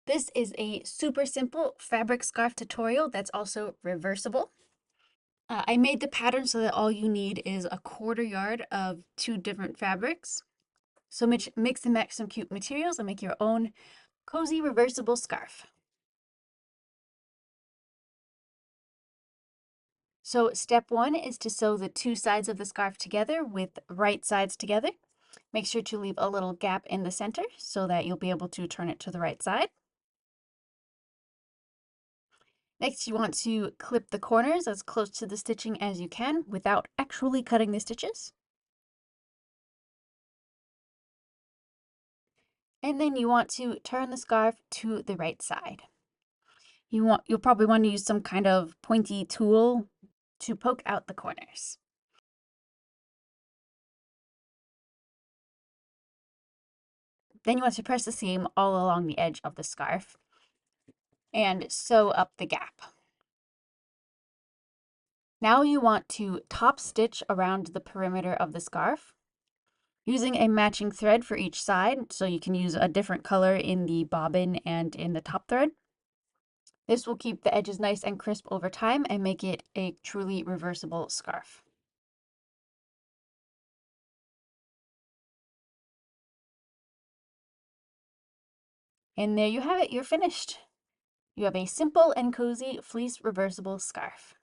This is a super simple fabric scarf tutorial that's also reversible. I made the pattern so that all you need is a 1/4 yard of 2 different fabrics. So mix and match some cute materials and make your own cozy reversible scarf. So step 1 is to sew the 2 sides of the scarf together with right sides together. Make sure to leave a little gap in the center so that you'll be able to turn it to the right side. Next, you want to clip the corners as close to the stitching as you can without actually cutting the stitches. And then you want to turn the scarf to the right side. You'll probably want to use some kind of pointy tool to poke out the corners. Then you want to press the seam all along the edge of the scarf and sew up the gap. Now you want to top stitch around the perimeter of the scarf using a matching thread for each side, so you can use a different color in the bobbin and in the top thread. This will keep the edges nice and crisp over time and make it a truly reversible scarf. And there you have it, you're finished. You have a simple and cozy fleece reversible scarf.